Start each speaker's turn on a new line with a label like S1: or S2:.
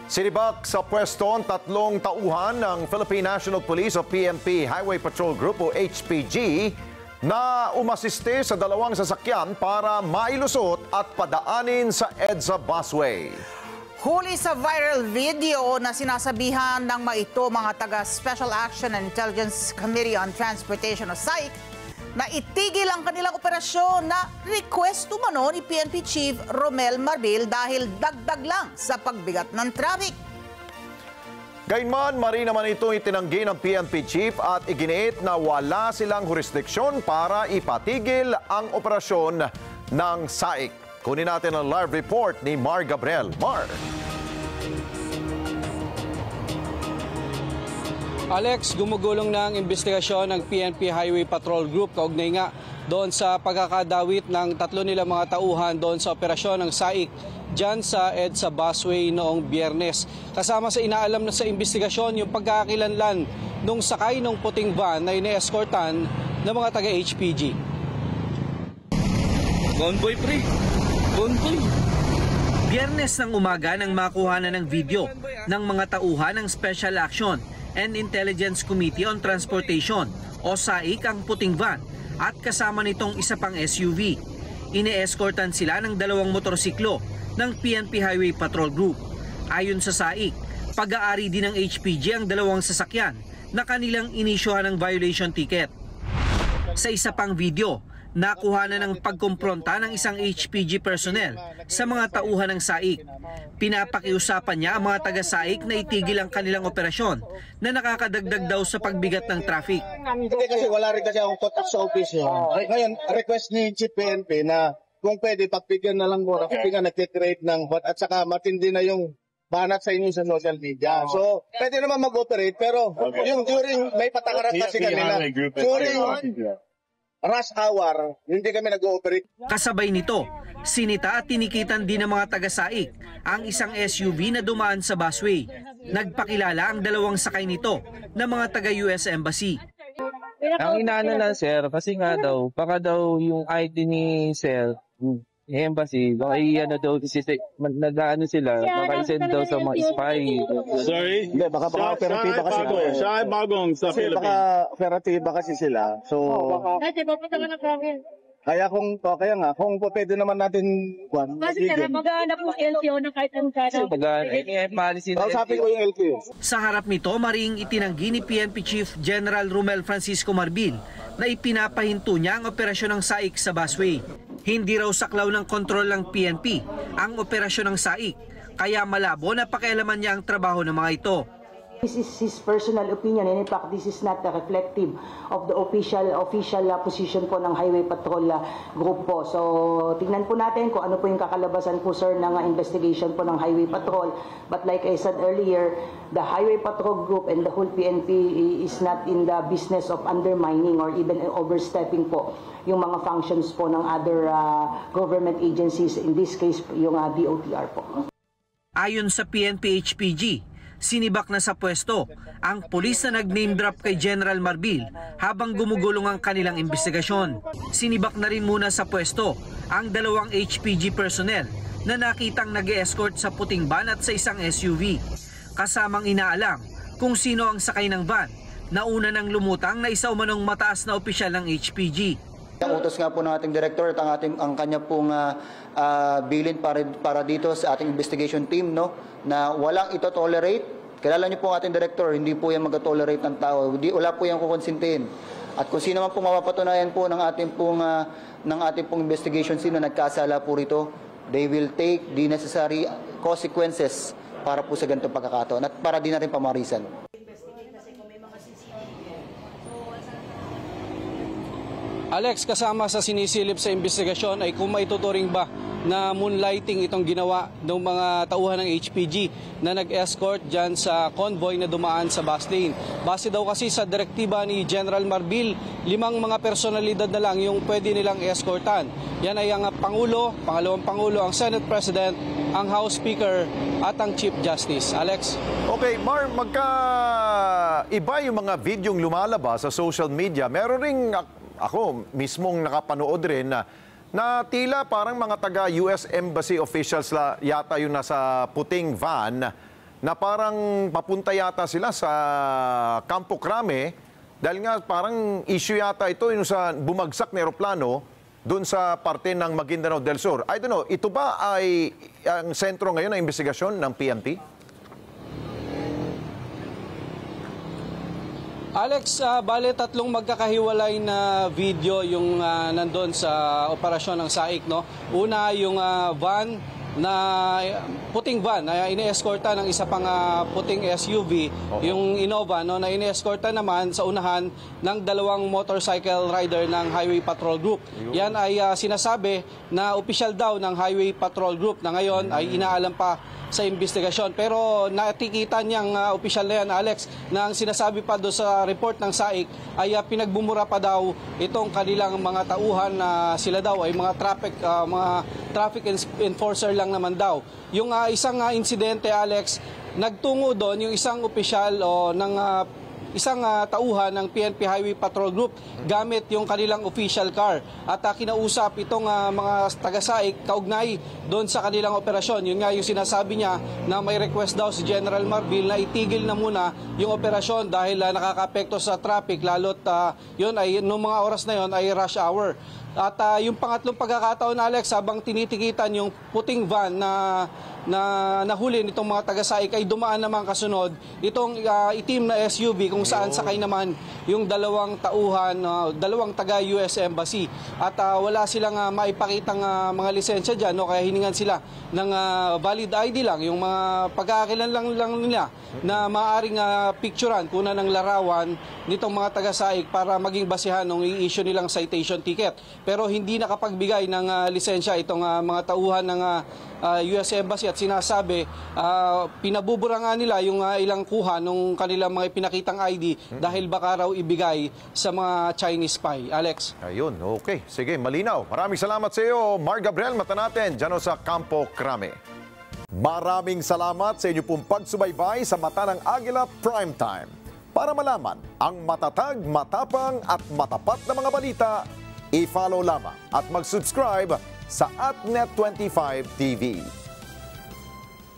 S1: Sinibak sa pwesto ang tatlong tauhan ng Philippine National Police o PNP Highway Patrol Group o HPG na umasiste sa dalawang sasakyan para mailusot at padaanin sa EDSA busway.
S2: Huli sa viral video na sinasabihan ng ito mga taga Special Action and Intelligence Committee on Transportation o SAIC na itigil ang kanilang operasyon na request umano ni PNP Chief Romel Marbil dahil dagdag lang sa pagbigat ng traffic.
S1: Gayunman, naman ito itinanggi ng PNP Chief at iginiit na wala silang jurisdiksyon para ipatigil ang operasyon ng SAIC. Kunin natin ang live report ni Mar Gabriel. Mar!
S3: Alex, gumugulong na ang investigasyon ng PNP Highway Patrol Group kaugnay nga doon sa pagkakadawit ng tatlo nilang mga tauhan doon sa operasyon ng SAIC dyan sa EDSA busway noong Biyernes. Kasama sa inaalam na sa investigasyon yung pagkakakilanlan nung sakay ng puting van na ine-escortan ng mga taga-HPG.
S4: Convoy pre! Convoy!
S5: Biyernes ng umaga nang makuhanan ng video ng mga tauhan ng Special Action and Intelligence Committee on Transportation o SAIC ang puting van at kasama nitong isa pang SUV. Ine-escortan sila ng dalawang motorsiklo ng PNP Highway Patrol Group. Ayon sa SAIC, pag-aari din ng HPG ang dalawang sasakyan na kanilang inisyuhan ng violation ticket. Sa isa pang video, nakuha na ng pagkumpronta ng isang HPG personnel sa mga tauhan ng SAIC. Pinapakiusapan niya ang mga taga-SAIC na itigil ang kanilang operasyon na nakakadagdag daw sa pagbigat ng traffic.
S6: Hindi kasi wala rin kasi akong contact sa office yun. Ngayon, request ni Chief PNP na kung pwede, pagbigyan na lang muna kasi nga nag-create ng hot at saka matindi na yung banat sa inyo sa social media. So, pwede naman mag-operate pero yung during, may patakaran kasi kanila. During rush hour, hindi kami nag-ooperate.
S5: Kasabay nito, sinita at tinikitan din ng mga taga-SAIC ang isang SUV na dumaan sa busway. Nagpakilala ang dalawang sakay nito na mga taga-US Embassy.
S4: Ang inaano lang sir, kasi nga daw, baka daw yung ID ni sir, embassy, baka i-ano daw, nag-ano sila, baka i-send daw sa mga spy.
S7: Sorry?
S6: Hindi, baka operatiba kasi.
S7: Siya ay bagong sa
S6: Kasi
S7: Philippines.
S6: baka operatiba kasi sila. So, kaya nga, kung pwede naman natin
S8: Kasi sir, mag-aanap ng LTO ng kahit anong kano.
S6: Kausapin ko yung LTO.
S5: Sa harap nito, maring itinanggi ni PNP Chief General Romel Francisco Marbil na ipinapahinto niya ang operasyon ng SAIC sa busway. Hindi raw saklaw ng kontrol ng PNP ang operasyon ng SAIC, kaya malabo na pakialaman niya ang trabaho ng mga ito.
S9: This is his personal opinion and in fact this is not reflective of the official position po ng Highway Patrol Group po. So tingnan po natin kung ano po yung kakalabasan po sir ng investigation po ng Highway Patrol. But like I said earlier, the Highway Patrol Group and the whole PNP is not in the business of undermining or even overstepping po yung mga functions po ng other government agencies, in this case yung DOTR po.
S5: Ayon sa PNP-HPG, sinibak na sa pwesto ang pulis na nag-name drop kay General Marbil habang gumugulong ang kanilang investigasyon. Sinibak na rin muna sa pwesto ang dalawang HPG personnel na nakitang nag-escort sa puting van at sa isang SUV. Kasamang inaalam kung sino ang sakay ng van na una nang lumutang na isa umanong mataas na opisyal ng HPG.
S10: Ang utos nga po ng ating director at ang kanya pong bilin para dito sa ating investigation team, no, na walang ito-tolerate. Kilala niyo po ang ating director, hindi po yan mag-tolerate ng tao. Wala po yan kukonsintihin. At kung sino man po mapapatunayan po ng ating pong investigation team na nagkasala po rito, they will take the necessary consequences para po sa ganitong pagkakataon at para di natin pamarisan.
S3: Alex, kasama sa sinisilip sa investigasyon ay kung maituturing ba na moonlighting itong ginawa ng mga tauhan ng HPG na nag-escort dyan sa convoy na dumaan sa bus lane. Base daw kasi sa direktiba ni General Marbil, 5 mga personalidad na lang yung pwede nilang escortan. Yan ay ang Pangulo, Pangalawang Pangulo, ang Senate President, ang House Speaker at ang Chief Justice. Alex?
S1: Okay, Mar, magka-iba yung mga videong lumalabas sa social media. Meron ring ako mismong nakapanood rin na tila parang mga taga-US Embassy officials yata yung nasa puting van na parang papunta yata sila sa Campo Crame dahil nga parang issue yata ito yung sa bumagsak na eroplano doon sa parte ng Maguindanao del Sur. I don't know, ito ba ay ang sentro ngayon ng investigasyon ng PNP?
S3: Alex, bale tatlong magkakahiwalay na video yung nandun sa operasyon ng SAIC, no? Una, yung van na puting van na ine-escorta ng isa pang puting SUV, yung Innova, no, na ine-escorta naman sa unahan ng dalawang motorcycle rider ng Highway Patrol Group. Yan ay sinasabi na opisyal daw ng Highway Patrol Group na ngayon ay inaalam pa sa investigasyon. Pero natikita niyang opisyal na yan, Alex, na ang sinasabi pa doon sa report ng SAIC ay pinagbumura pa daw itong kanilang mga tauhan na sila daw ay mga traffic enforcer lang naman daw. Yung isang insidente, Alex, nagtungo doon yung isang opisyal ng isang tauhan ng PNP Highway Patrol Group gamit yung kanilang official car at kinausap itong mga taga-SAIC kaugnay doon sa kanilang operasyon. Yun nga yung sinasabi niya na may request daw si General Marbil na itigil na muna yung operasyon dahil nakaka-apekto sa traffic, lalo't yun ay noong mga oras na yun ay rush hour. At yung pangatlong pagkakataon, Alex, habang tinitikitan yung puting van na nahuli nitong mga taga-SAIC ay dumaan naman kasunod itong itim na SUV kung saan sakay naman yung dalawang tauhan, dalawang taga-US Embassy. At wala silang maipakitang mga lisensya dyan, no? Kaya hiningan sila ng valid ID lang, yung mga pagkakakilan lang nila na maaaring picturean, kuna ng larawan nitong mga taga-SAIC para maging basihan ng i-issue nilang citation ticket. Pero hindi nakapagbigay ng lisensya itong mga tauhan ng US Embassy at sinasabi pinabubura nga nila yung ilang kuha nung kanilang mga pinakitang ID dahil baka raw ibigay sa mga Chinese spy. Alex.
S1: Ayun, okay. Sige, malinaw. Maraming salamat sa iyo, Mar Gabriel. Mata natin dyan sa Campo Crame. Maraming salamat sa inyo pong pagsubaybay sa Mata ng Agila Primetime. Para malaman ang matatag, matapang at matapat na mga balita, i-follow lamang at mag-subscribe sa @Net25 TV.